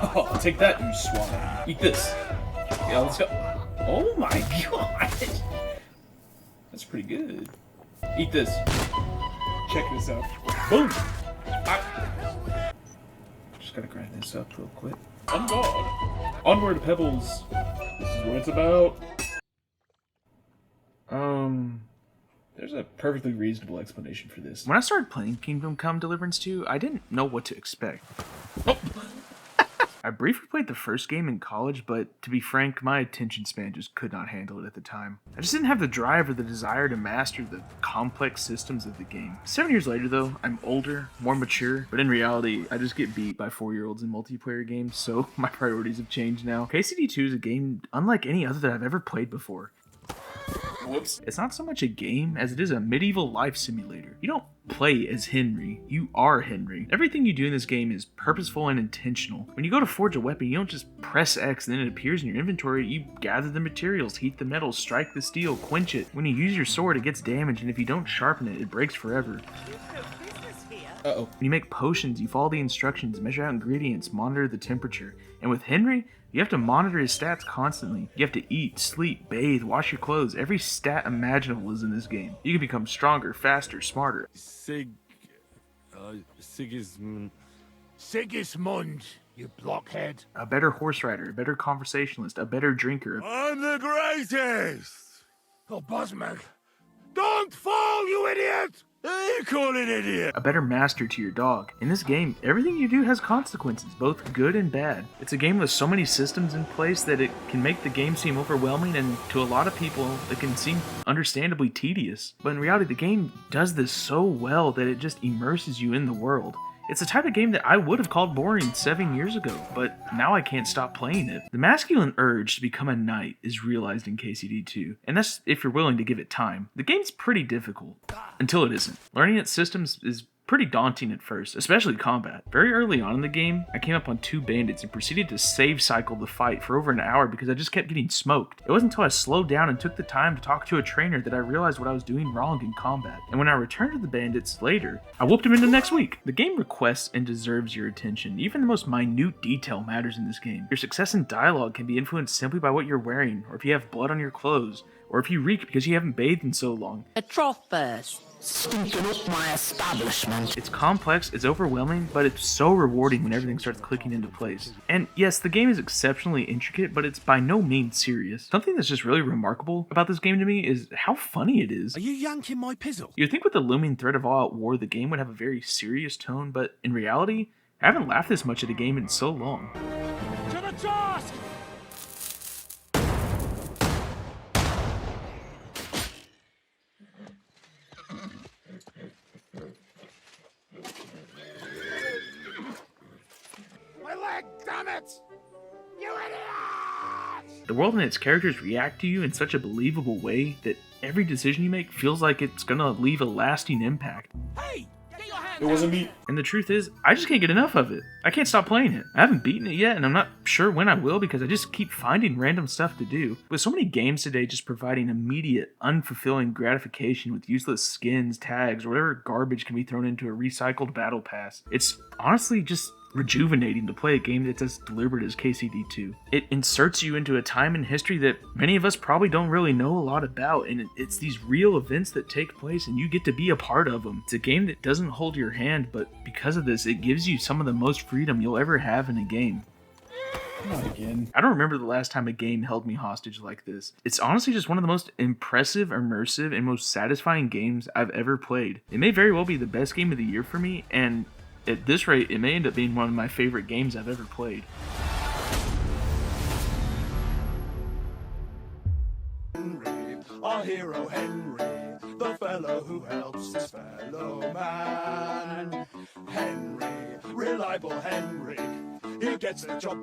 Oh, take that, you swine. Eat this. Yeah, let's go. Oh my god. That's pretty good. Eat this. Check this out. Boom. Just gotta grind this up real quick. On God. Onward, Pebbles. This is what it's about. There's a perfectly reasonable explanation for this. When I started playing Kingdom Come Deliverance 2, I didn't know what to expect. Oh. I briefly played the first game in college, but to be frank, my attention span just could not handle it at the time. I just didn't have the drive or the desire to master the complex systems of the game. 7 years later though, I'm older, more mature, but in reality, I just get beat by 4-year-olds in multiplayer games, so my priorities have changed now. KCD2 is a game unlike any other that I've ever played before. Whoops. It's not so much a game as it is a medieval life simulator. You don't play as Henry, you are Henry. Everything you do in this game is purposeful and intentional. When you go to forge a weapon, you don't just press X and then it appears in your inventory. You gather the materials, heat the metal, strike the steel, quench it. When you use your sword, it gets damaged, and if you don't sharpen it, it breaks forever. Uh-oh. When you make potions, you follow the instructions, measure out ingredients, monitor the temperature. And with Henry, you have to monitor his stats constantly. You have to eat, sleep, bathe, wash your clothes. Every stat imaginable is in this game. You can become stronger, faster, smarter. Sigismund, you blockhead. A better horse rider, a better conversationalist, a better drinker. I'm the greatest! Oh, Bosmag, don't fall, you idiot! You call it idiot! A better master to your dog. In this game, everything you do has consequences, both good and bad. It's a game with so many systems in place that it can make the game seem overwhelming, and to a lot of people, it can seem understandably tedious. But in reality, the game does this so well that it just immerses you in the world. It's the type of game that I would have called boring 7 years ago, but now I can't stop playing it. The masculine urge to become a knight is realized in KCD2, and that's if you're willing to give it time. The game's pretty difficult, until it isn't. Learning its systems is pretty daunting at first, especially combat. Very early on in the game, I came up on 2 bandits and proceeded to save cycle the fight for over an hour because I just kept getting smoked. It wasn't until I slowed down and took the time to talk to a trainer that I realized what I was doing wrong in combat. And when I returned to the bandits later, I whooped him into next week. The game requests and deserves your attention. Even the most minute detail matters in this game. Your success in dialogue can be influenced simply by what you're wearing, or if you have blood on your clothes, or if you reek because you haven't bathed in so long. A trough first. Stinking up my establishment. It's complex, it's overwhelming, but it's so rewarding when everything starts clicking into place. And yes, the game is exceptionally intricate, but it's by no means serious. Something that's just really remarkable about this game to me is how funny it is. Are you yanking my pizzle? You'd think with the looming threat of all-out war, the game would have a very serious tone, but in reality, I haven't laughed this much at a game in so long. To the task! My leg, damn it! You idiot! The world and its characters react to you in such a believable way that every decision you make feels like it's gonna leave a lasting impact. Hey! Get your hands It wasn't me. And the truth is, I just can't get enough of it. I can't stop playing it. I haven't beaten it yet, and I'm not sure when I will because I just keep finding random stuff to do. With so many games today just providing immediate, unfulfilling gratification with useless skins, tags, or whatever garbage can be thrown into a recycled battle pass, it's honestly just rejuvenating to play a game that's as deliberate as KCD2. It inserts you into a time in history that many of us probably don't really know a lot about, and it's these real events that take place and you get to be a part of them. It's a game that doesn't hold your hand, but because of this, it gives you some of the most freedom you'll ever have in a game. Not again. I don't remember the last time a game held me hostage like this. It's honestly just one of the most impressive, immersive, and most satisfying games I've ever played. It may very well be the best game of the year for me, and at this rate, it may end up being one of my favorite games I've ever played. Henry, our hero Henry, the fellow who helps his fellow man. Henry, reliable Henry, he gets the job